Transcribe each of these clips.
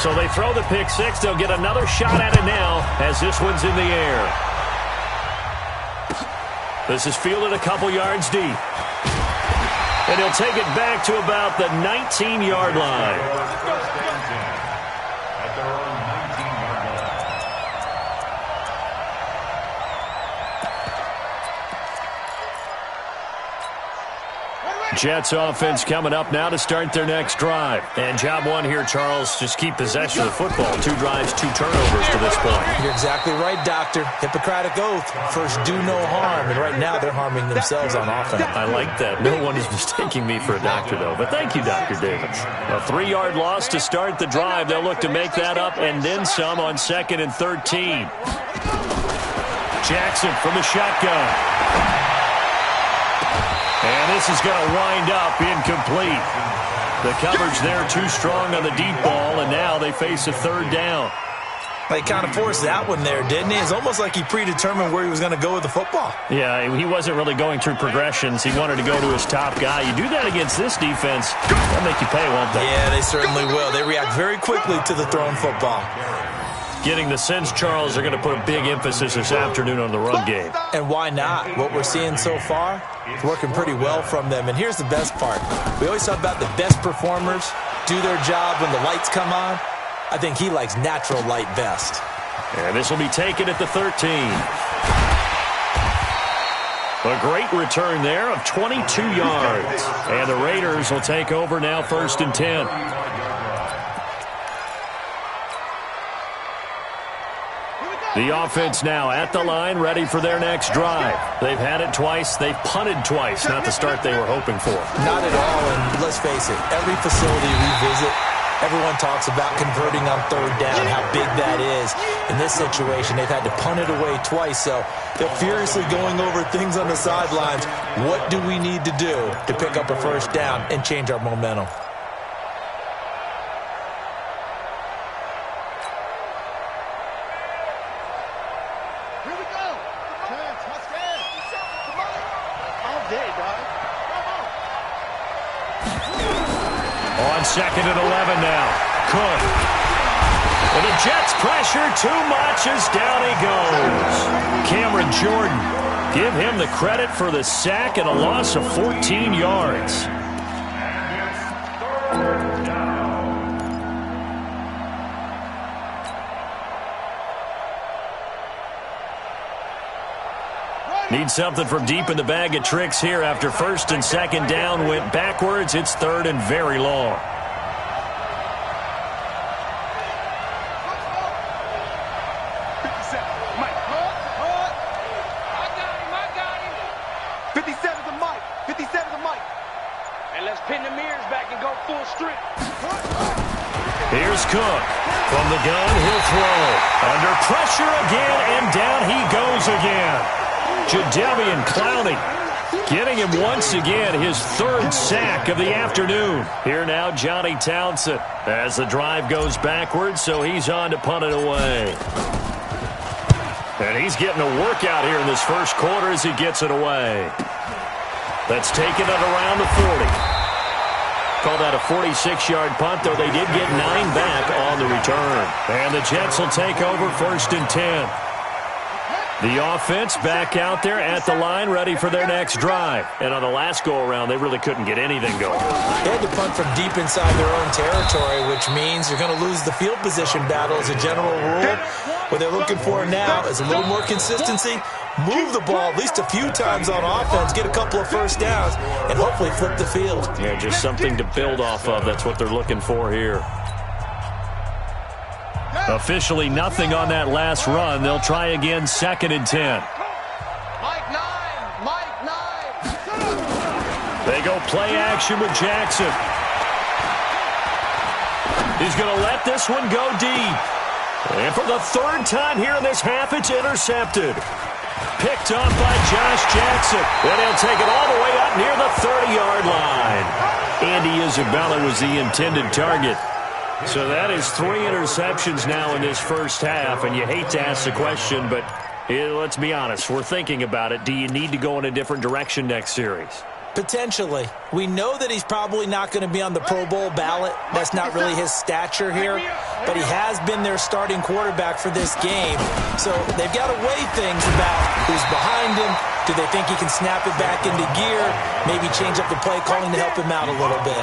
So they throw the pick six. They'll get another shot at it now as this one's in the air. This is fielded a couple yards deep. And he'll take it back to about the 19-yard line. Jets offense coming up now to start their next drive. And job one here, Charles, just keep possession of the football. 2 drives, 2 turnovers to this point. You're exactly right, Doctor. Hippocratic oath. First, do no harm. And right now, they're harming themselves on offense. I like that. No one is mistaking me for a doctor, though. But thank you, Dr. Davis. A 3-yard loss to start the drive. They'll look to make that up and then some on 2nd and 13. Jackson from the shotgun. And this is going to wind up incomplete. The coverage there too strong on the deep ball, and now they face a 3rd down. He kind of forced that one there, didn't he? It's almost like he predetermined where he was going to go with the football. Yeah, he wasn't really going through progressions. He wanted to go to his top guy. You do that against this defense, they'll make you pay, won't they? Yeah, they certainly will. They react very quickly to the thrown football. Getting the sense, Charles, they're going to put a big emphasis this afternoon on the run game. And why not? What we're seeing so far is working pretty well from them. And here's the best part. We always talk about the best performers do their job when the lights come on. I think he likes natural light best. And this will be taken at the 13. A great return there of 22 yards. And the Raiders will take over now 1st and 10. The offense now at the line, ready for their next drive. They've had it twice. They've punted twice. Not the start they were hoping for. Not at all, and let's face it, every facility we visit, everyone talks about converting on 3rd down, how big that is. In this situation, they've had to punt it away twice, so they're furiously going over things on the sidelines. What do we need to do to pick up a 1st down and change our momentum? On 2nd and 11 now. Cook. And the Jets pressure too much as down he goes. Cameron Jordan. Give him the credit for the sack and a loss of 14 yards. Need something from deep in the bag of tricks here after 1st and 2nd down went backwards. It's 3rd and very long. Here's Cook. From the gun, he'll throw. Under pressure again, and down he goes again. Jadeveon Clowney getting him once again his 3rd sack of the afternoon. Here now, Johnny Townsend as the drive goes backwards, so he's on to punt it away. And he's getting a workout here in this 1st quarter as he gets it away. That's taken it around the 40. Call that a 46-yard punt, though they did get 9 back on the return. And the Jets will take over 1st and 10. The offense back out there at the line, ready for their next drive. And on the last go-around, they really couldn't get anything going. They had to punt from deep inside their own territory, which means you're going to lose the field position battle as a general rule. What they're looking for now is a little more consistency, move the ball at least a few times on offense, get a couple of 1st downs, and hopefully flip the field. Yeah, just something to build off of. That's what they're looking for here. Officially nothing on that last run. They'll try again 2nd and 10. Mike 9. They go play action with Jackson. He's going to let this one go deep. And for the 3rd time here in this half, it's intercepted. Picked up by Josh Jackson. And he'll take it all the way up near the 30-yard line. Andy Isabella was the intended target. So that is 3 interceptions now in this 1st half, and you hate to ask the question, but let's be honest, we're thinking about it. Do you need to go in a different direction next series? Potentially. We know that he's probably not going to be on the Pro Bowl ballot. That's not really his stature here. But he has been their starting quarterback for this game. So they've got to weigh things about who's behind him. Do they think he can snap it back into gear? Maybe change up the play calling to help him out a little bit.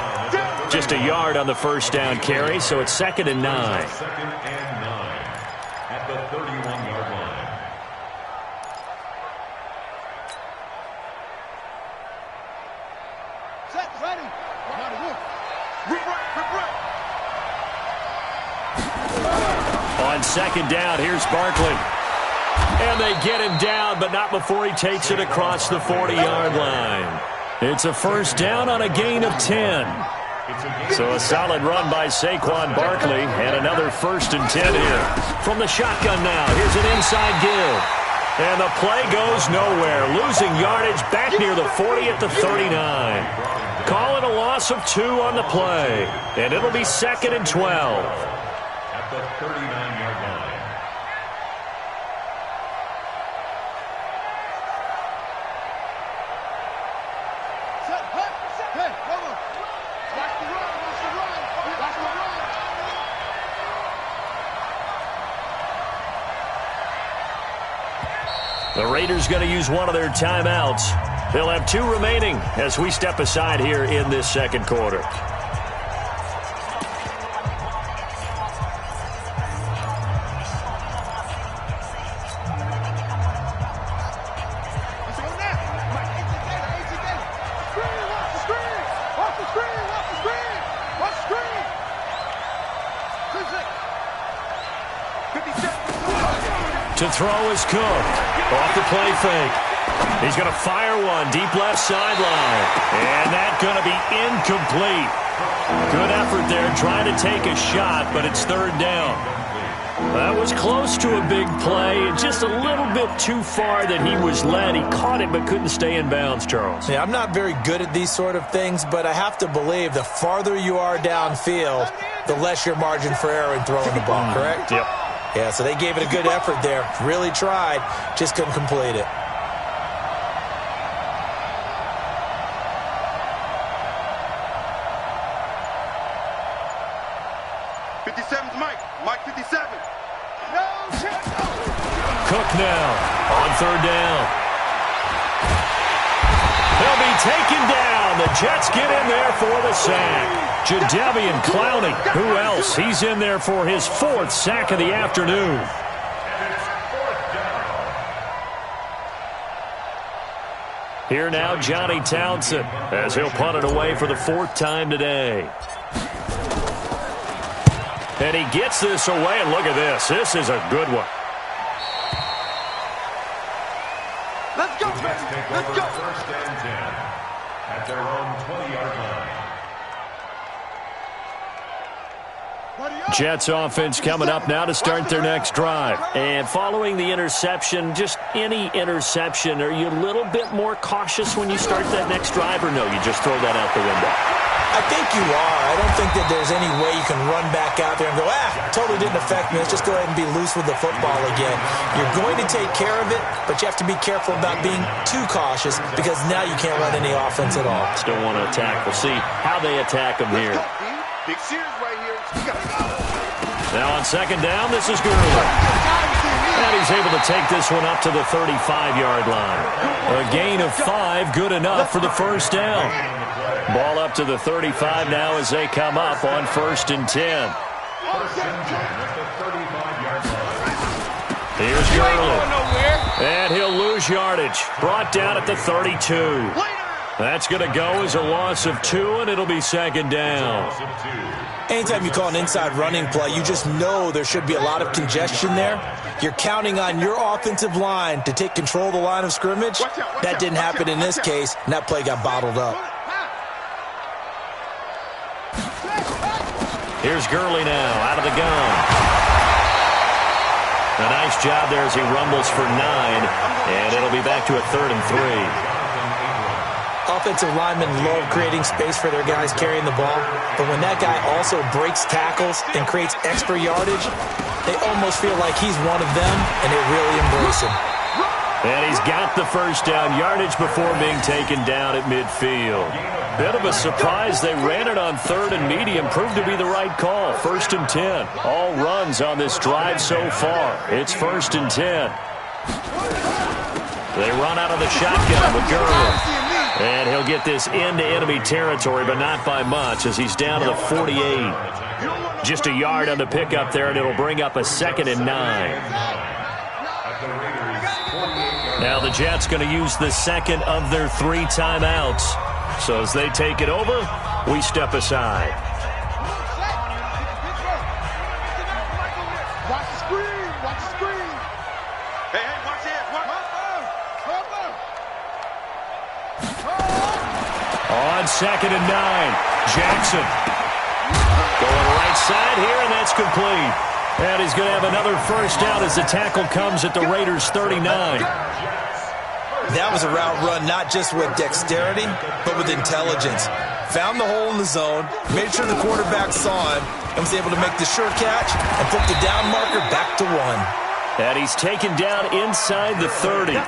Just a yard on the first down carry, so it's 2nd and 9. Second and 9 at the 31-yard line. Set, ready. On 2nd down, here's Barkley. And they get him down, but not before he takes it across the 40-yard line. It's a first down on a gain of 10. So a solid run by Saquon Barkley, and another 1st and 10 here. From the shotgun now, here's an inside give. And the play goes nowhere, losing yardage back near the 40 at the 39. Call it a loss of 2 on the play, and it'll be 2nd and 12. At the 39-yard line. Set, hey, come on. Watch the run, watch the run, watch the run. The Raiders going to use one of their timeouts. They'll have 2 remaining as we step aside here in this second quarter. To throw is Cook. Off the play fake. He's going to fire one deep left sideline. And that's going to be incomplete. Good effort there trying to take a shot, but it's 3rd down. That was close to a big play. Just a little bit too far that he was led. He caught it but couldn't stay in bounds, Charles. Yeah, I'm not very good at these sort of things, but I have to believe the farther you are downfield, the less your margin for error in throwing the ball, correct? Yep. Yeah, so they gave it a good effort there. Really tried, just couldn't complete it. Mike 57. No, Cook now on 3rd down. He'll be taken down. The Jets get in there for the sack. Jadeveon Clowney. Who else? He's in there for his 4th sack of the afternoon. Here now, Johnny Townsend, as he'll punt it away for the 4th time today. And he gets this away, and look at this. This is a good one. let's go, baby. Let's go. 1st and 10 at their own 20-yard line. Jets offense coming up now to start their next drive. And following the interception, just any interception, are you a little bit more cautious when you start that next drive, or no, you just throw that out the window? I think you are. I don't think that there's any way you can run back out there and go, totally didn't affect me. Let's just go ahead and be loose with the football again. You're going to take care of it, but you have to be careful about being too cautious because now you can't run any offense at all. Still want to attack. We'll see how they attack them here. Big series right here. Now on 2nd down, this is Gurley. And he's able to take this one up to the 35-yard line. A gain of 5, good enough for the 1st down. Ball up to the 35 now as they come up on 1st and 10. 1st and 10 at the 35-yard line. Here's Gurley. And he'll lose yardage. Brought down at the 32. That's going to go as a loss of 2, and it'll be 2nd down. Anytime you call an inside running play, you just know there should be a lot of congestion there. You're counting on your offensive line to take control of the line of scrimmage. That didn't happen in this case, and that play got bottled up. Here's Gurley now, out of the gun. A nice job there as he rumbles for 9, and it'll be back to a 3rd and 3. Offensive linemen love creating space for their guys carrying the ball, but when that guy also breaks tackles and creates extra yardage, they almost feel like he's one of them, and they really embrace him. And he's got the first down yardage before being taken down at midfield. Bit of a surprise. They ran it on 3rd and medium. Proved to be the right call. 1st and 10. All runs on this drive so far. It's 1st and 10. They run out of the shotgun with Gurley. And he'll get this into enemy territory, but not by much as he's down to the 48. Just a yard on the pickup there, and it'll bring up a 2nd and 9. Now the Jets going to use the second of their 3 timeouts. So as they take it over, we step aside. Watch the screen. Watch the screen. Hey, watch it. On 2nd and 9, Jackson. Going right side here, and that's complete. And he's going to have another first down as the tackle comes at the Raiders' 39. That was a route run not just with dexterity, but with intelligence. Found the hole in the zone, made sure the quarterback saw him, and was able to make the sure catch and flip the down marker back to 1. And he's taken down inside the 30.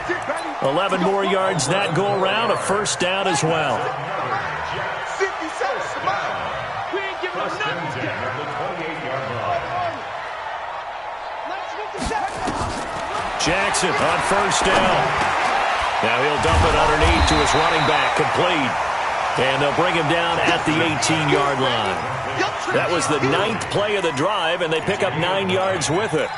11 more yards that go around, a first down as well. 50 seconds. Come on. We ain't giving up nothing. Jackson on first down. Now he'll dump it underneath to his running back, complete. And they'll bring him down at the 18-yard line. That was the 9th play of the drive, and they pick up 9 yards with it.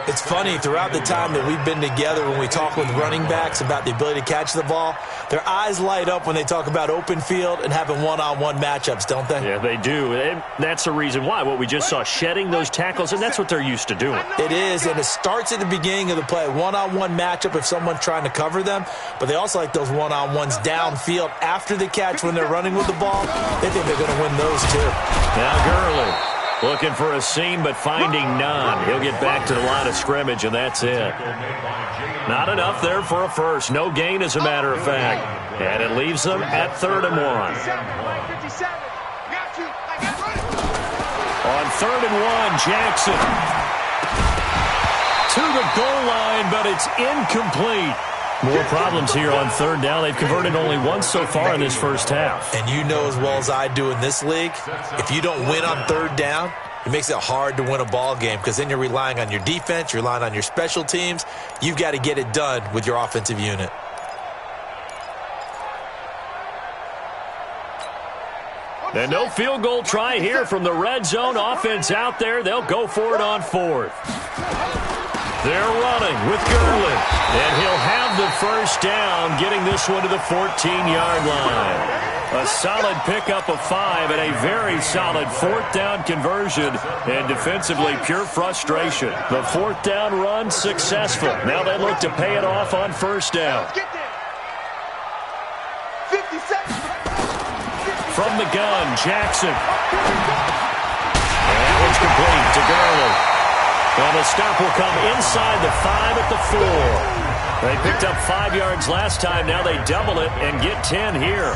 It's funny, throughout the time that we've been together, when we talk with running backs about the ability to catch the ball, their eyes light up when they talk about open field and having one-on-one matchups, don't they? Yeah, they do. And that's the reason why. What we just saw, shedding those tackles, and that's what they're used to doing. It is, and it starts at the beginning of the play. One-on-one matchup if someone's trying to cover them, but they also like those one-on-ones downfield after the catch when they're running with the ball. They think they're going to win those, too. Now Gurley looking for a seam, but finding none. He'll get back to the line of scrimmage, and that's it. Not enough there for a first. No gain, as a matter of fact. And it leaves them at 3rd and 1. On 3rd and 1, Jackson to the goal line, but it's incomplete. More problems here on 3rd down. They've converted only once so far in this first half. And you know as well as I do in this league, if you don't win on 3rd down, it makes it hard to win a ball game because then you're relying on your defense, you're relying on your special teams. You've got to get it done with your offensive unit. And no field goal try here from the red zone. Offense out there. They'll go for it on 4th. They're running with Gurley. And he'll have the first down, getting this one to the 14-yard line. A solid pickup of 5 and a very solid 4th down conversion. And defensively, pure frustration. The 4th down run successful. Now they look to pay it off on first down. 50 seconds. From the gun, Jackson. And that one's complete to Gurley. And the stop will come inside the 5 at the 4. They picked up 5 yards last time. Now they double it and get 10 here.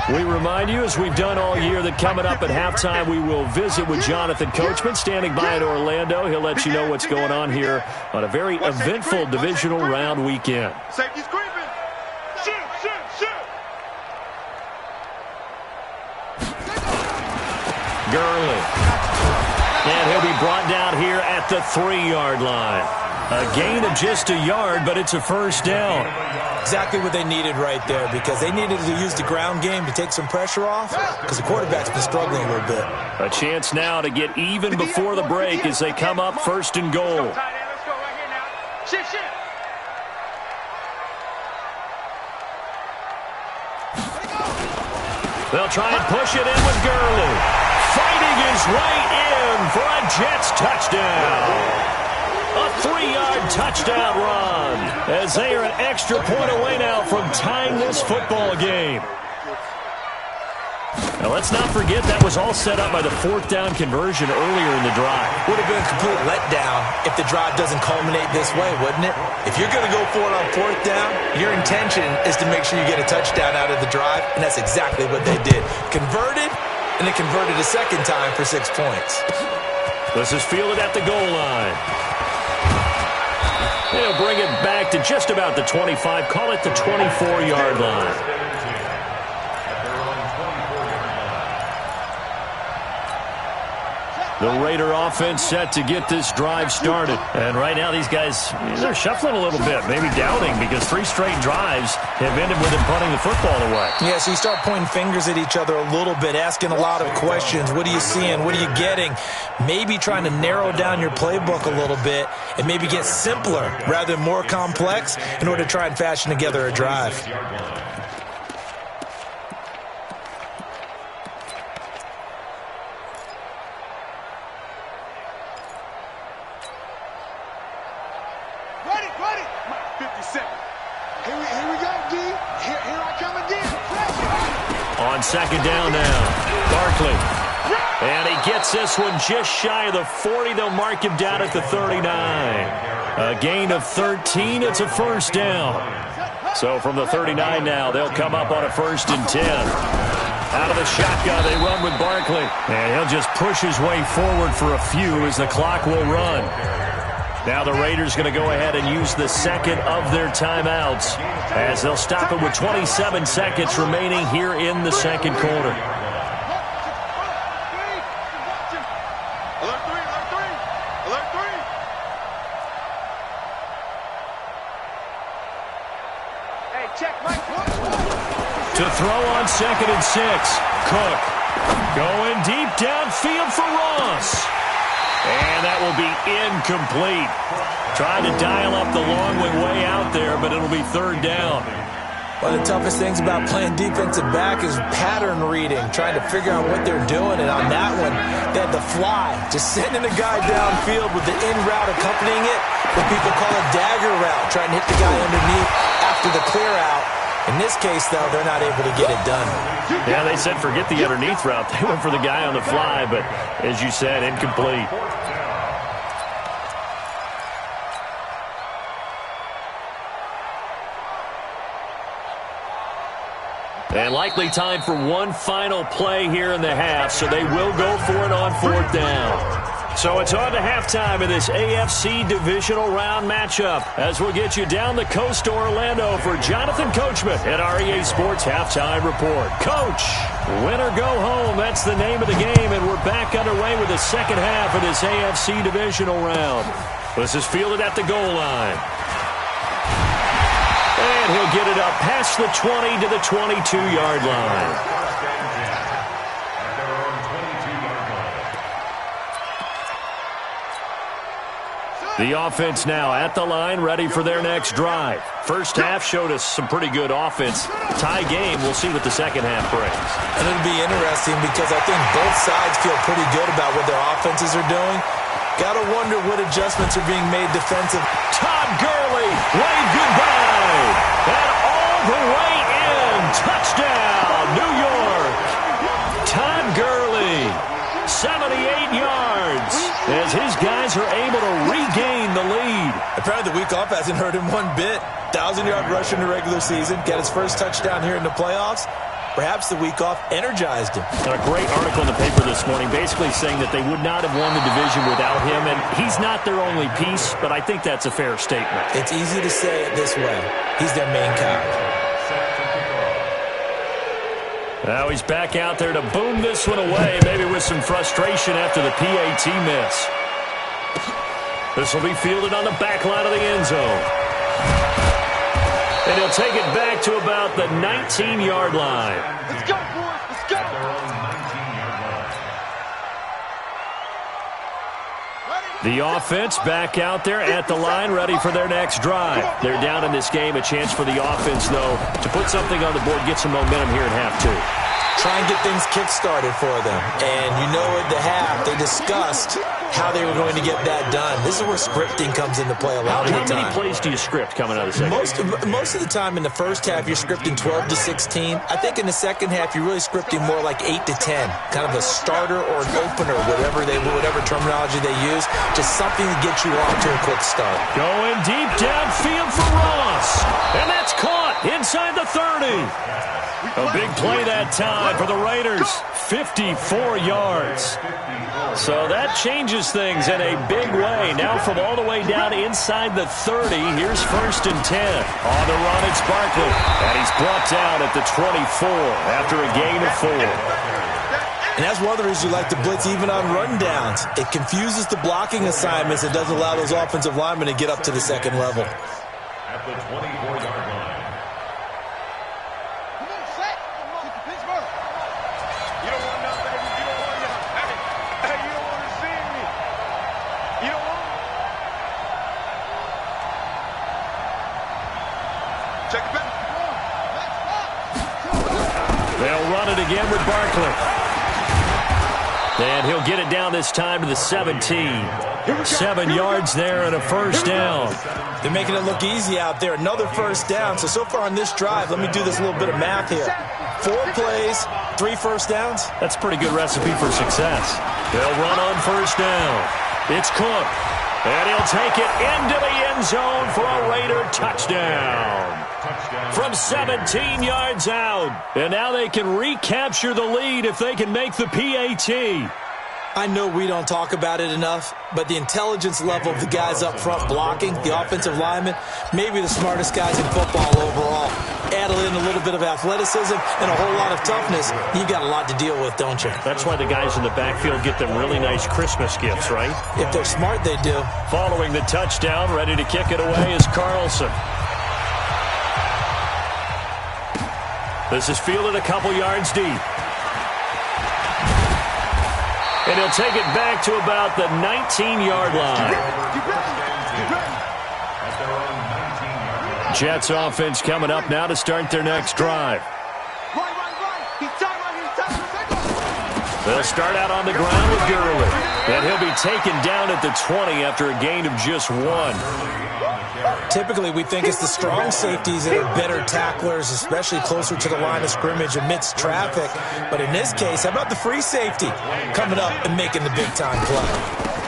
We remind you, as we've done all year, that coming up at halftime, we will visit with Jonathan Coachman, standing by in Orlando. He'll let you know what's going on here on a very eventful divisional round weekend. Safety's creeping. Shoot. Gurley. And he'll be brought down here at the 3-yard line. A gain of just a yard, but it's a first down. Exactly what they needed right there, because they needed to use the ground game to take some pressure off, because the quarterback's been struggling a little bit. A chance now to get even before the break as they come up 1st and goal. Let's go right here now. Shit. They'll try and push it in with Gurley. Fighting his way in for a Jets touchdown. A 3-yard touchdown run as they are an extra point away now from tying this football game. Now, let's not forget that was all set up by the 4th down conversion earlier in the drive. Would have been a complete letdown if the drive doesn't culminate this way, wouldn't it? If you're going to go for it on 4th down, your intention is to make sure you get a touchdown out of the drive, and that's exactly what they did. Converted, and they converted a second time for 6 points. This is fielded at the goal line. They'll bring it back to just about the 25. Call it the 24-yard line. The Raider offense set to get this drive started. And right now these guys, they're shuffling a little bit, maybe doubting, because 3 straight drives have ended with them punting the football away. Yeah, so you start pointing fingers at each other a little bit, asking a lot of questions. What are you seeing? What are you getting? Maybe trying to narrow down your playbook a little bit and maybe get simpler rather than more complex in order to try and fashion together a drive. On second down now, Barkley. And he gets this one just shy of the 40. They'll mark him down at the 39. A gain of 13. It's a first down. So from the 39 now, they'll come up on a 1st and 10. Out of the shotgun, they run with Barkley. And he'll just push his way forward for a few as the clock will run. Now the Raiders going to go ahead and use the second of their timeouts as they'll stop it with 27 seconds remaining here in the second quarter. To throw on 2nd and 6. Cook going deep downfield for Ross. And that will be incomplete. Trying to dial up the long way out there, but it'll be 3rd down. One of the toughest things about playing defensive back is pattern reading, trying to figure out what they're doing. And on that one, they had the fly, just sending a guy downfield with the in route accompanying it, what people call a dagger route, trying to hit the guy underneath after the clear out. In this case, though, they're not able to get it done. Yeah, they said forget the underneath route. They went for the guy on the fly, but as you said, incomplete. And likely time for one final play here in the half, so they will go for it on 4th down. So it's on to halftime in this AFC divisional round matchup as we'll get you down the coast to Orlando for Jonathan Coachman at our EA Sports Halftime Report. Coach, win or go home, that's the name of the game, and we're back underway with the second half of this AFC divisional round. This is fielded at the goal line. And he'll get it up past the 20 to the 22-yard line. The offense now at the line, ready for their next drive. First half showed us some pretty good offense. Tie game, we'll see what the second half brings. And it'll be interesting because I think both sides feel pretty good about what their offenses are doing. Got to wonder what adjustments are being made defensive. Todd Gurley, wave goodbye. And all the way in. Touchdown, New York. Todd Gurley, 78 yards. As his guys are able to regain the lead. Apparently the week off hasn't hurt him one bit. 1,000-yard rush in the regular season. Got his first touchdown here in the playoffs. Perhaps the week off energized him. A great article in the paper this morning basically saying that they would not have won the division without him, and he's not their only piece, but I think that's a fair statement. It's easy to say it this way. He's their main guy. Now he's back out there to boom this one away, maybe with some frustration after the PAT miss. This will be fielded on the back line of the end zone. And he'll take it back to about the 19-yard line. Let's go, boys. Let's go. The offense back out there at the line, ready for their next drive. They're down in this game. A chance for the offense, though, to put something on the board, get some momentum here in half two. Try and get things kick-started for them. And you know at the half, they discussed how they were going to get that done. This is where scripting comes into play a lot of the time. How many plays do you script coming out of the second? Most of the time in the first half, you're scripting 12 to 16. I think in the second half, you're really scripting more like 8 to 10. Kind of a starter or an opener, whatever terminology they use. Just something to get you off to a quick start. Going deep downfield for Ross. And that's caught inside the 30. A big play that time for the Raiders. 54 yards. So that changes things in a big way. Now from all the way down inside the 30, here's 1st and 10. On the run, it's Barkley. And he's brought down at the 24 after a gain of 4. And that's one of the reasons you like to blitz even on run downs. It confuses the blocking assignments and doesn't allow those offensive linemen to get up to the second level. At the 24-yard line. Come on, set. Get to Pittsburgh. You don't want nothing. You don't want nothing. Hey, you don't want to see me. You don't want check it back. They'll run it again with Barkley. And he'll get it down this time to the 17. 7 yards there and a 1st down. They're making it look easy out there. Another 1st down. So far on this drive, let me do this little bit of math here. 4 plays, 3 1st downs. That's a pretty good recipe for success. They'll run on 1st down. It's Cook. And he'll take it into the end zone for a Raider touchdown. From 17 yards out. And now they can recapture the lead if they can make the PAT. I know we don't talk about it enough, but the intelligence level of the guys up front blocking, the offensive linemen, maybe the smartest guys in football overall. Add in a little bit of athleticism and a whole lot of toughness, you got a lot to deal with, don't you? That's why the guys in the backfield get them really nice Christmas gifts, right? If they're smart, they do. Following the touchdown, ready to kick it away is Carlson. This is fielded a couple yards deep. And he'll take it back to about the 19-yard line. Jets offense coming up now to start their next drive. They'll start out on the ground with Gurley. And he'll be taken down at the 20 after a gain of just 1. Typically, we think it's the strong safeties that are better tacklers, especially closer to the line of scrimmage amidst traffic. But in this case, how about the free safety coming up and making the big-time play?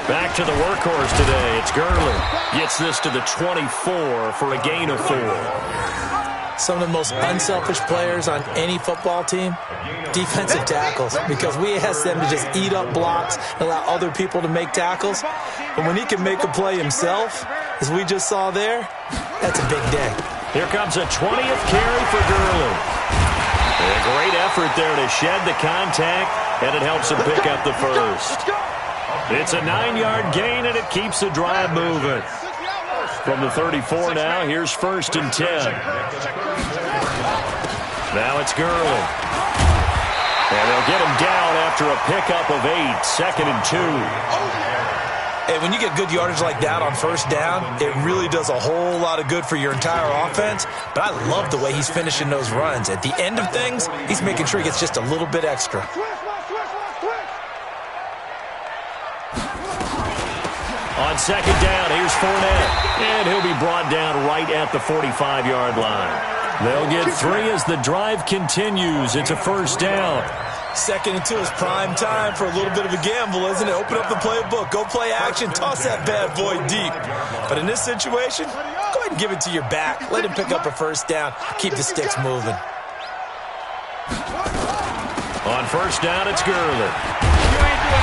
Back to the workhorse today. It's Gurley. Gets this to the 24 for a gain of 4. Some of the most unselfish players on any football team, defensive tackles, because we ask them to just eat up blocks and allow other people to make tackles. But when he can make a play himself, as we just saw there, that's a big day. Here comes a 20th carry for Gurley. A great effort there to shed the contact, and it helps him pick up the first. It's a 9-yard gain, and it keeps the drive moving. From the 34 now, here's 1st and 10. Now it's Gurley. And they'll get him down after a pickup of 8, 2nd and 2. Hey, when you get good yardage like that on 1st down, it really does a whole lot of good for your entire offense. But I love the way he's finishing those runs. At the end of things, he's making sure he gets just a little bit extra. On 2nd down, here's Fournette. And he'll be brought down right at the 45-yard line. They'll get 3 as the drive continues. It's a 1st down. 2nd and 2 is prime time for a little bit of a gamble, isn't it? Open up the playbook, go play action, toss that bad boy deep. But in this situation, go ahead and give it to your back. Let him pick up a 1st down. Keep the sticks moving. On 1st down, it's Gurley.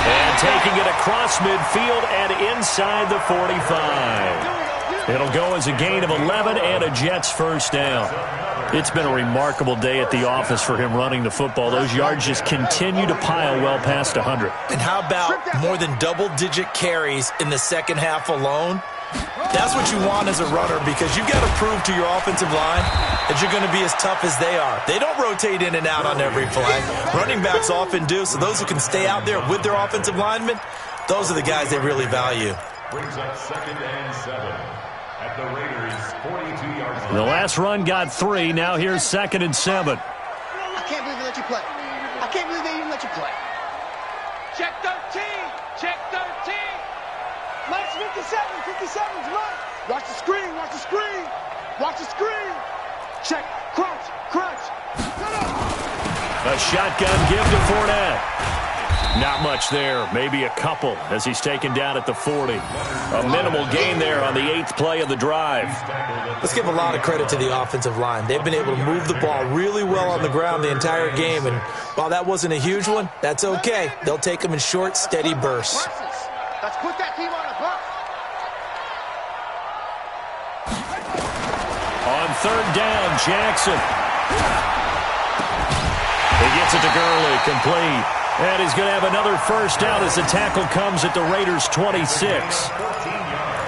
And taking it across midfield and inside the 45. It'll go as a gain of 11 and a Jets 1st down. It's been a remarkable day at the office for him running the football. Those yards just continue to pile well past 100. And how about more than double-digit carries in the second half alone? That's what you want as a runner, because you've got to prove to your offensive line that you're going to be as tough as they are. They don't rotate in and out on every play. Running backs often do, so those who can stay out there with their offensive linemen, those are the guys they really value. Brings up 2nd and 7 at the Raiders' 42-yard line. The last run got 3. Now here's 2nd and 7. I can't believe they let you play. I can't believe they even let you play. Check 13. Check 13. Minus 57. 57's right. Watch the screen. Watch the screen. Watch the screen. Check. Crunch. Crunch. A shotgun give to Fournette. Not much there, maybe a couple as he's taken down at the 40. A minimal gain there on the 8th play of the drive. Let's give a lot of credit to the offensive line. They've been able to move the ball really well on the ground the entire game, and while that wasn't a huge one, that's okay. They'll take them in short, steady bursts. Let's put that team on a bus. On 3rd down, Jackson. He gets it to Gurley, complete. And he's going to have another first down as the tackle comes at the Raiders' 26.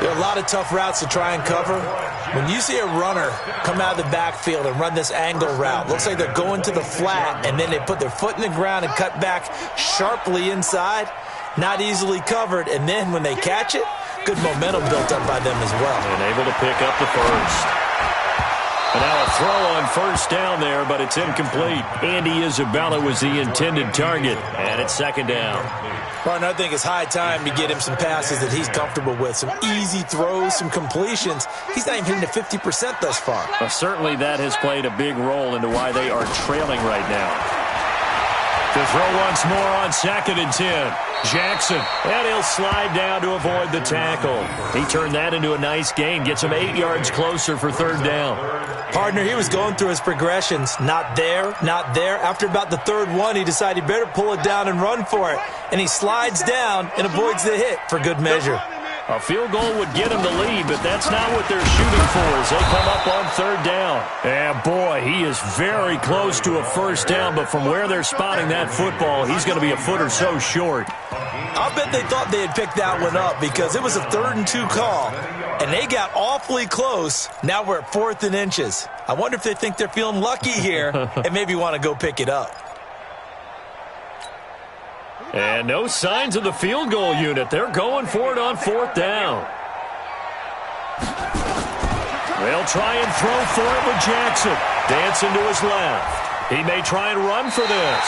There are a lot of tough routes to try and cover. When you see a runner come out of the backfield and run this angle route, looks like they're going to the flat, and then they put their foot in the ground and cut back sharply inside. Not easily covered, and then when they catch it, good momentum built up by them as well. And able to pick up the first. And now a throw on first down there, but it's incomplete. Andy Isabella was the intended target, and it's 2nd down. Martin, I think it's high time to get him some passes that he's comfortable with, some easy throws, some completions. He's not even hitting the 50% thus far. Certainly that has played a big role into why they are trailing right now. To throw once more on 2nd and 10. Jackson, and he'll slide down to avoid the tackle. He turned that into a nice gain, gets him 8 yards closer for 3rd down. Partner, he was going through his progressions. Not there, not there. After about the 3rd one, he decided he better pull it down and run for it. And he slides down and avoids the hit for good measure. A field goal would get him the lead, but that's not what they're shooting for as they come up on 3rd down. And boy, he is very close to a first down, but from where they're spotting that football, he's going to be a foot or so short. I'll bet they thought they had picked that one up because it was a 3rd and 2 call, and they got awfully close. Now we're at 4th and inches. I wonder if they think they're feeling lucky here and maybe want to go pick it up. And no signs of the field goal unit. They're going for it on 4th down. They'll try and throw for it with Jackson. Dancing to his left. He may try and run for this.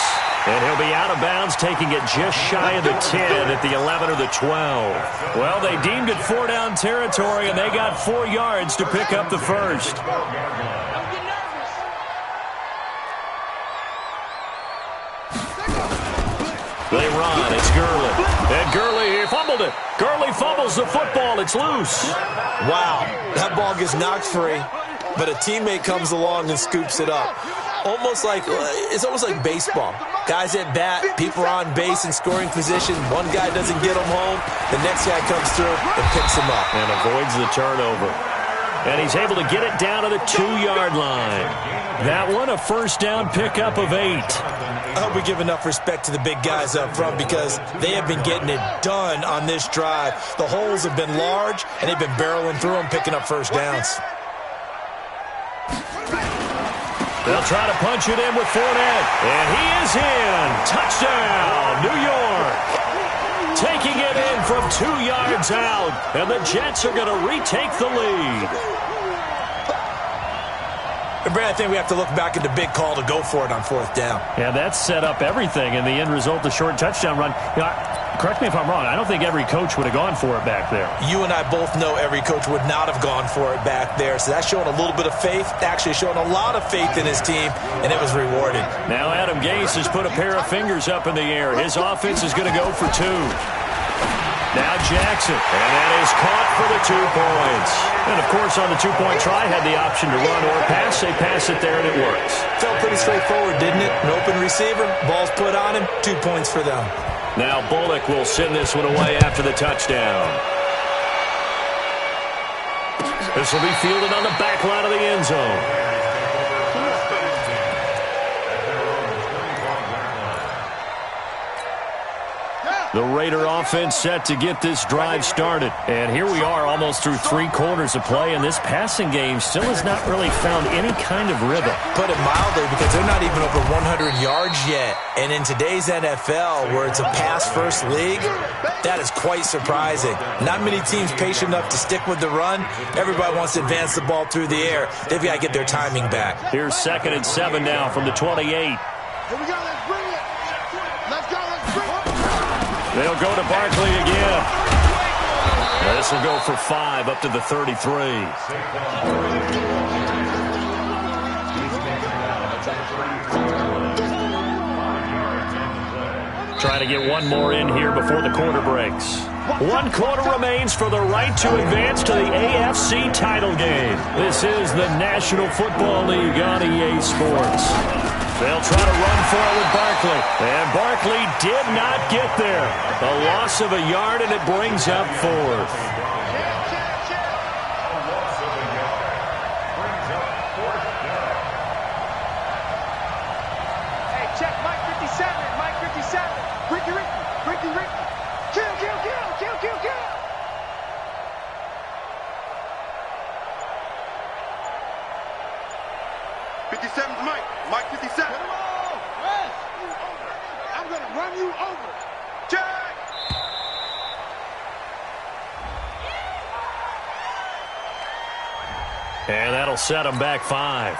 And he'll be out of bounds, taking it just shy of the 10 at the 11 or the 12. Well, they deemed it 4-down territory, and they got 4 yards to pick up the first. They run. It's Gurley. And Gurley, he fumbled it. Gurley fumbles the football. It's loose. Wow. That ball gets knocked free, but a teammate comes along and scoops it up. It's almost like baseball. Guys at bat, people are on base in scoring position. One guy doesn't get him home. The next guy comes through and picks him up. And avoids the turnover. And he's able to get it down to the 2-yard line. That one, a first down pickup of 8. I hope we give enough respect to the big guys up front because they have been getting it done on this drive. The holes have been large, and they've been barreling through them, picking up first downs. They'll try to punch it in with Fournette. And he is in. Touchdown, New York. Taking it in from 2 yards out. And the Jets are going to retake the lead. And Brad, I think we have to look back at the big call to go for it on 4th down. Yeah, that set up everything. In the end result, the short touchdown run. Correct me if I'm wrong. I don't think every coach would have gone for it back there. You and I both know every coach would not have gone for it back there. So that's showing a little bit of faith, actually showing a lot of faith in his team, and it was rewarded. Now Adam Gase has put a pair of fingers up in the air. His offense is going to go for 2. Now Jackson, and that is caught for the 2 points. And, of course, on the 2-point try, had the option to run or pass. They pass it there, and it works. Felt pretty straightforward, didn't it? An open receiver, ball's put on him, 2 points for them. Now Bullock will send this one away after the touchdown. This will be fielded on the back line of the end zone. The Raider offense set to get this drive started. And here we are almost through 3 quarters of play, and this passing game still has not really found any kind of rhythm. Put it mildly, because they're not even over 100 yards yet. And in today's NFL, where it's a pass-first league, that is quite surprising. Not many teams patient enough to stick with the run. Everybody wants to advance the ball through the air. They've got to get their timing back. Here's 2nd and 7 now from the 28. Here we go, let's bring it. Let's go, let's bring it. They'll go to Barkley again. This will go for 5 up to the 33. Trying to get one more in here before the quarter breaks. 1 quarter remains for the right to advance to the AFC title game. This is the National Football League on EA Sports. They'll try to run for it with Barkley. And Barkley did not get there. A loss of a yard, and it brings up 4th. Hey, check Mike 57. Mike 57. Ricky. Kill. 57's Mike. Mike 57. I'm going to run you over. Jack! And that'll set him back 5.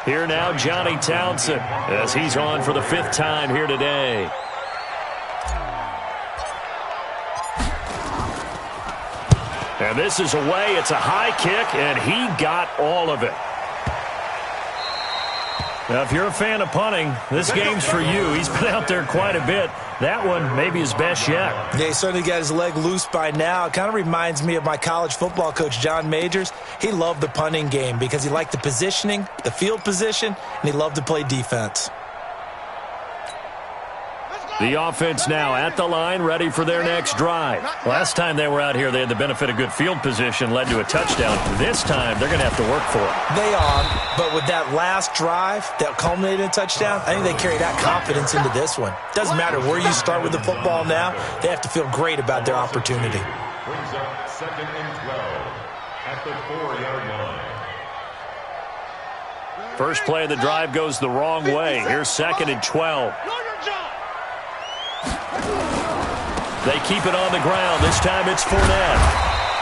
Here now, Johnny Townsend, as he's on for the 5th time here today. And this is away. It's a high kick, and he got all of it. Now, if you're a fan of punting, this game's for you. He's been out there quite a bit. That one maybe his best yet. Yeah, he certainly got his leg loose by now. It kind of reminds me of my college football coach, John Majors. He loved the punting game because he liked the positioning, the field position, and he loved to play defense. The offense now at the line, ready for their next drive. Last time they were out here, they had the benefit of good field position, led to a touchdown. This time, they're going to have to work for it. They are, but with that last drive that culminated in a touchdown, I think they carry that confidence into this one. Doesn't matter where you start with the football now, they have to feel great about their opportunity. Brings up 2nd and 12 at the 4-yard line. First play of the drive goes the wrong way. Here's 2nd and 12. They keep it on the ground. This time it's Fournette.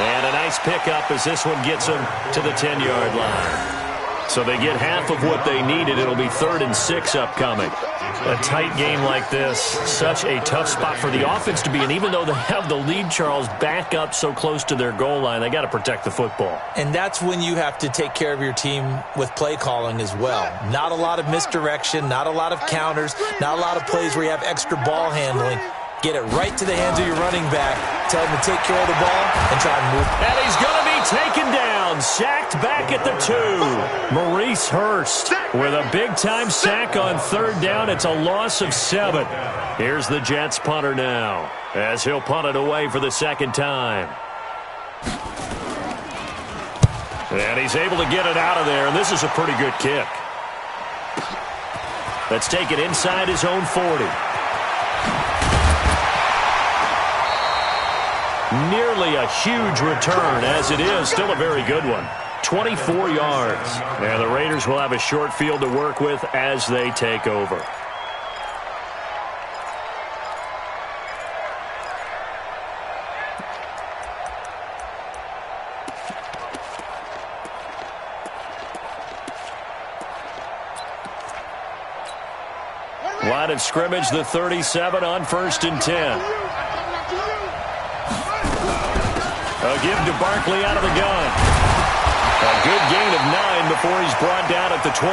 And a nice pickup as this one gets them to the 10-yard line. So they get half of what they needed. It'll be 3rd and 6 upcoming. A tight game like this, such a tough spot for the offense to be in. Even though they have the lead, Charles, back up so close to their goal line, they got to protect the football. And that's when you have to take care of your team with play calling as well. Not a lot of misdirection, not a lot of counters, not a lot of plays where you have extra ball handling. Get it right to the hands of your running back. Tell him to take care of the ball and try and move. And he's going to be taken down. Sacked back at the 2. Maurice Hurst with a big-time sack on 3rd down. It's a loss of 7. Here's the Jets punter now as he'll punt it away for the 2nd time. And he's able to get it out of there, and this is a pretty good kick. Let's take it inside his own 40. Nearly a huge return, as it is still a very good one. 24 yards. And the Raiders will have a short field to work with as they take over. Line of scrimmage, the 37 on 1st and 10. A give to Barkley out of the gun. A good gain of 9 before he's brought down at the 28.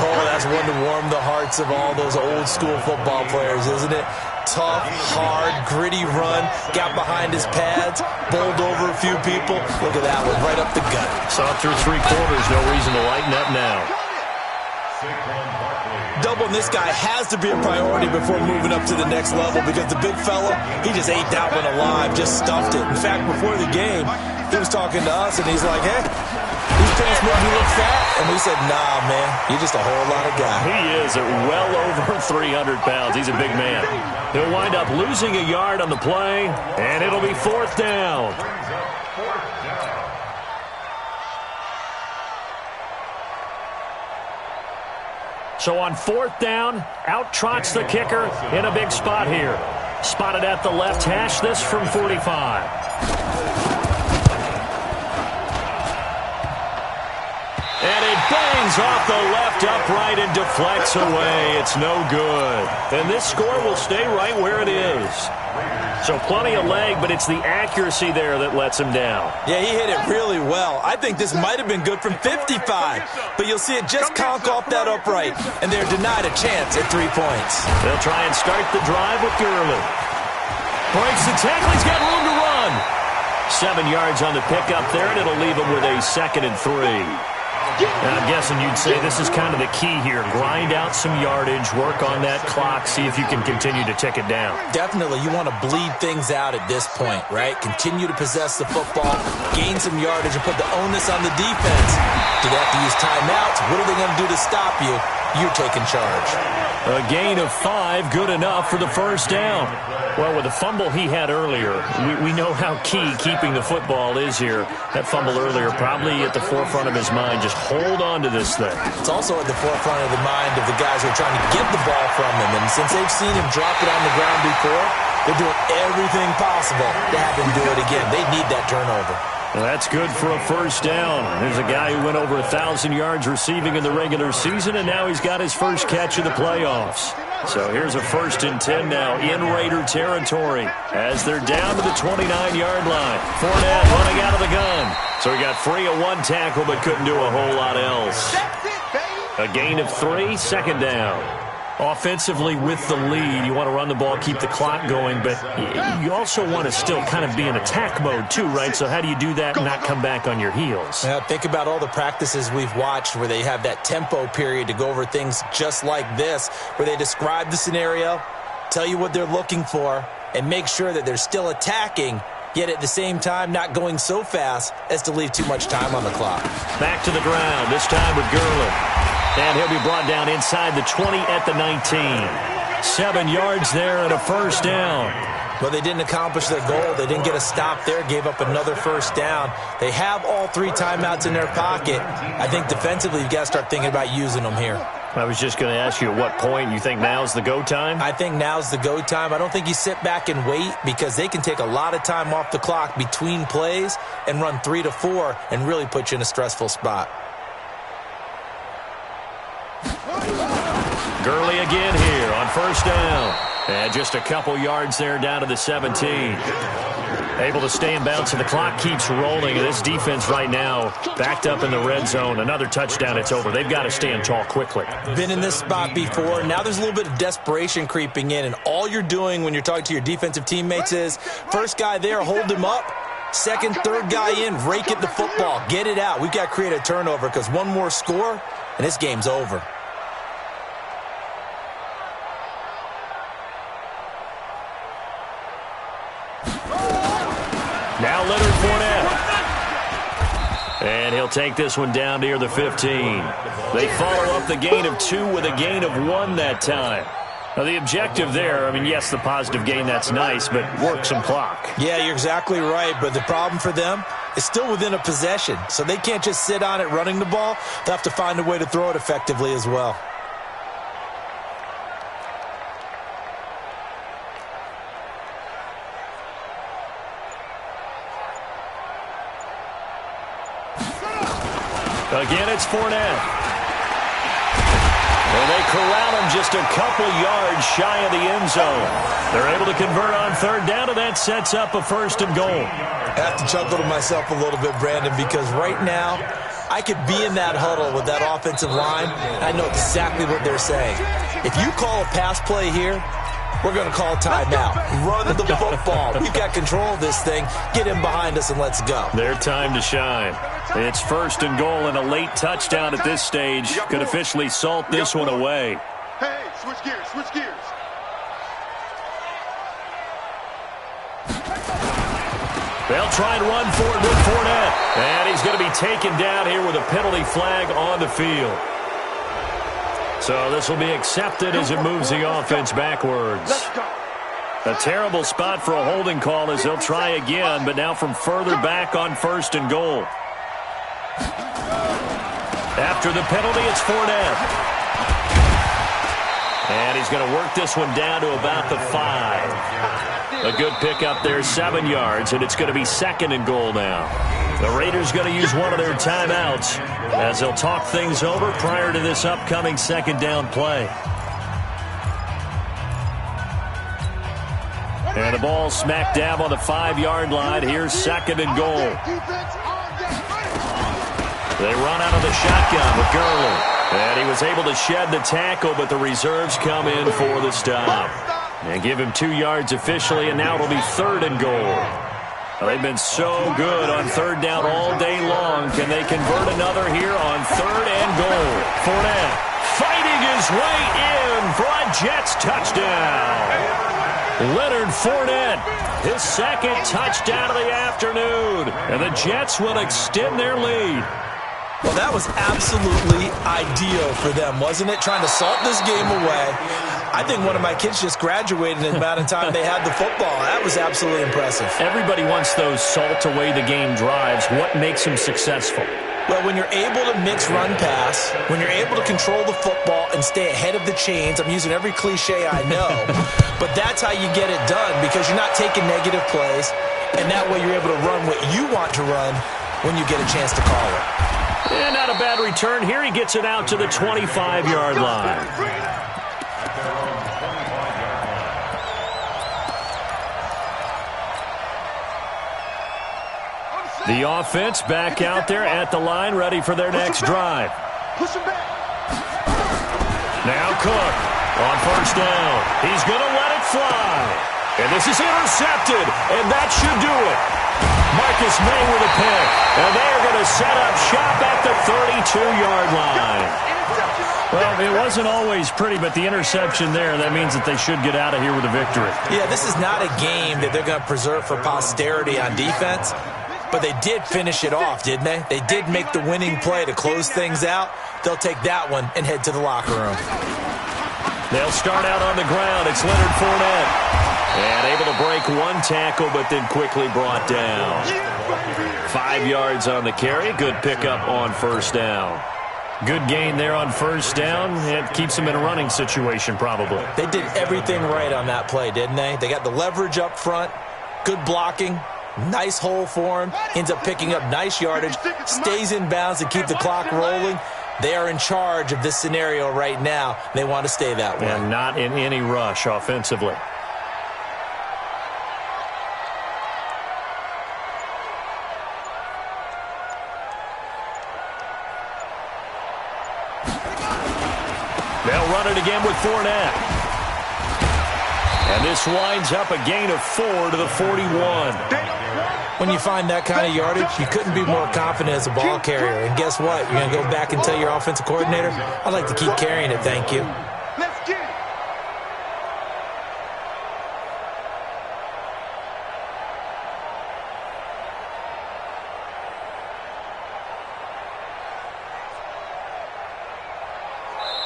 Oh, that's one to warm the hearts of all those old school football players, isn't it? Tough, hard, gritty run. Got behind his pads, bowled over a few people. Look at that one, right up the gut. Saw through 3 quarters, no reason to lighten up now. Doubling this guy has to be a priority before moving up to the next level because the big fella, he just ate that one alive, just stuffed it. In fact, before the game, he was talking to us, and he's like, hey, these pants make me look fat. And we said, nah, man, you're just a whole lot of guy. He is at well over 300 pounds. He's a big man. He'll wind up losing a yard on the play, and it'll be 4th down. So on 4th down, out trots the kicker in a big spot here. Spotted at the left hash, this from 45. And it bangs off the left upright and deflects away. It's no good. And this score will stay right where it is. So plenty of leg, but it's the accuracy there that lets him down. Yeah, he hit it really well. I think this might have been good from 55, but you'll see it just conk off that upright, and they're denied a chance at 3 points. They'll try and start the drive with Gurley. Breaks the tackle. He's got room to run. 7 yards on the pickup there, and it'll leave him with a 2nd and 3. And I'm guessing you'd say this is kind of the key here. Grind out some yardage, work on that clock, see if you can continue to tick it down. Definitely, you want to bleed things out at this point, right? Continue to possess the football, gain some yardage, and put the onus on the defense. Do they have to use timeouts? What are they going to do to stop you? You're taking charge. A gain of 5, good enough for the first down. Well, with the fumble he had earlier, we know how key keeping the football is here. That fumble earlier probably at the forefront of his mind. Just hold on to this thing. It's also at the forefront of the mind of the guys who are trying to get the ball from him. And since they've seen him drop it on the ground before, they're doing everything possible to have him do it again. They need that turnover. Well, that's good for a first down. There's a guy who went over 1,000 yards receiving in the regular season, and now he's got his first catch of the playoffs. So here's a 1st and 10 now in Raider territory as they're down to the 29-yard line. Fournette running out of the gun. So he got free of 1 tackle but couldn't do a whole lot else. A gain of 3, 2nd down. Offensively with the lead, you want to run the ball, keep the clock going, but you also want to still kind of be in attack mode too, right? So how do you do that and not come back on your heels? Yeah, think about all the practices we've watched where they have that tempo period to go over things just like this, where they describe the scenario, tell you what they're looking for, and make sure that they're still attacking, yet at the same time not going so fast as to leave too much time on the clock. Back to the ground, this time with Gurley. And he'll be brought down inside the 20 at the 19. 7 yards there and a first down. Well, they didn't accomplish their goal. They didn't get a stop there, gave up another first down. They have all 3 timeouts in their pocket. I think defensively you've got to start thinking about using them here. I was just going to ask you at what point you think now's the go time? I think now's the go time. I don't think you sit back and wait because they can take a lot of time off the clock between plays and run 3 to 4 and really put you in a stressful spot. Gurley again here on first down. And just a couple yards there down to the 17. Able to stay in bounds, and the clock keeps rolling. And this defense right now backed up in the red zone. Another touchdown, it's over. They've got to stand tall quickly. Been in this spot before. Now there's a little bit of desperation creeping in. And all you're doing when you're talking to your defensive teammates is first guy there, hold him up. Second, third guy in, rake at the football. Get it out. We've got to create a turnover because one more score, and this game's over. Now Leonard Fournette. And he'll take this one down near the 15. They follow up the gain of 2 with a gain of 1 that time. Now the objective there, I mean, yes, the positive gain, that's nice, but work some clock. Yeah, you're exactly right, but the problem for them is still within a possession. So they can't just sit on it running the ball. They'll have to find a way to throw it effectively as well. Again, it's Fournette. And they corral him just a couple yards shy of the end zone. They're able to convert on third down, and that sets up a 1st and goal. I have to chuckle to myself a little bit, Brandon, because right now I could be in that huddle with that offensive line. I know exactly what they're saying. If you call a pass play here, we're going to call timeout. Run the football. We've got control of this thing. Get him behind us and let's go. Their time to shine. It's 1st and goal and a late touchdown at this stage. Could officially salt this one away. Hey, switch gears, switch gears. They'll try and run for it with Fournette. And he's going to be taken down here with a penalty flag on the field. So this will be accepted as it moves the offense backwards. A terrible spot for a holding call as they'll try again, but now from further back on 1st and goal. After the penalty, it's Fournette. And he's going to work this one down to about the 5. A good pickup there, 7 yards, and it's going to be 2nd and goal now. The Raiders going to use one of their timeouts as they'll talk things over prior to this upcoming 2nd down play. And the ball smack dab on the 5-yard line. Here's 2nd and goal. They run out of the shotgun with Gurley. And he was able to shed the tackle, but the reserves come in for the stop. And give him 2 yards officially, and now it'll be 3rd and goal. Well, they've been so good on 3rd down all day long. Can they convert another here on 3rd and goal? Fournette fighting his way in for a Jets touchdown. Leonard Fournette, his 2nd touchdown of the afternoon. And the Jets will extend their lead. Well, that was absolutely ideal for them, wasn't it? Trying to salt this game away. I think one of my kids just graduated in the amount of time they had the football. That was absolutely impressive. Everybody wants those salt-away-the-game drives. What makes them successful? Well, when you're able to mix run-pass, when you're able to control the football and stay ahead of the chains, I'm using every cliche I know, but that's how you get it done because you're not taking negative plays, and that way you're able to run what you want to run when you get a chance to call it. And not a bad return here. He gets it out to the 25-yard line. The offense back out there at the line, ready for their next drive. Now Cook on 1st down. He's going to let it fly. And this is intercepted, and that should do it. Marcus May with a pick, and they're going to set up shop at the 32-yard line. Well, it wasn't always pretty, but the interception there, that means that they should get out of here with a victory. Yeah, this is not a game that they're going to preserve for posterity on defense, but they did finish it off, didn't they? They did make the winning play to close things out. They'll take that one and head to the locker room. They'll start out on the ground. It's Leonard Fournette. And able to break one tackle, but then quickly brought down. 5 yards on the carry. Good pickup on 1st down. Good gain there on 1st down. It keeps them in a running situation, probably. They did everything right on that play, didn't they? They got the leverage up front, good blocking, nice hole for him, ends up picking up nice yardage, stays in bounds to keep the clock rolling. They are in charge of this scenario right now. They want to stay that way. And not in any rush offensively. They'll run it again with Fournette. And this winds up a gain of 4 to the 41. When you find that kind of yardage, you couldn't be more confident as a ball carrier. And guess what? You're going to go back and tell your offensive coordinator, I'd like to keep carrying it, thank you. Let's get it.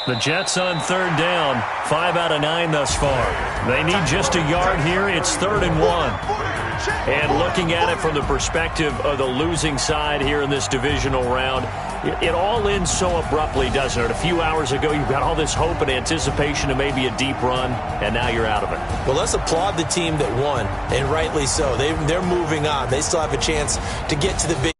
The Jets on 3rd down, 5 out of 9 thus far. They need just a yard here. It's 3rd and 1. And looking at it from the perspective of the losing side here in this divisional round, it all ends so abruptly, doesn't it? A few hours ago, you've got all this hope and anticipation of maybe a deep run, and now you're out of it. Well, let's applaud the team that won, and rightly so. They're moving on. They still have a chance to get to the big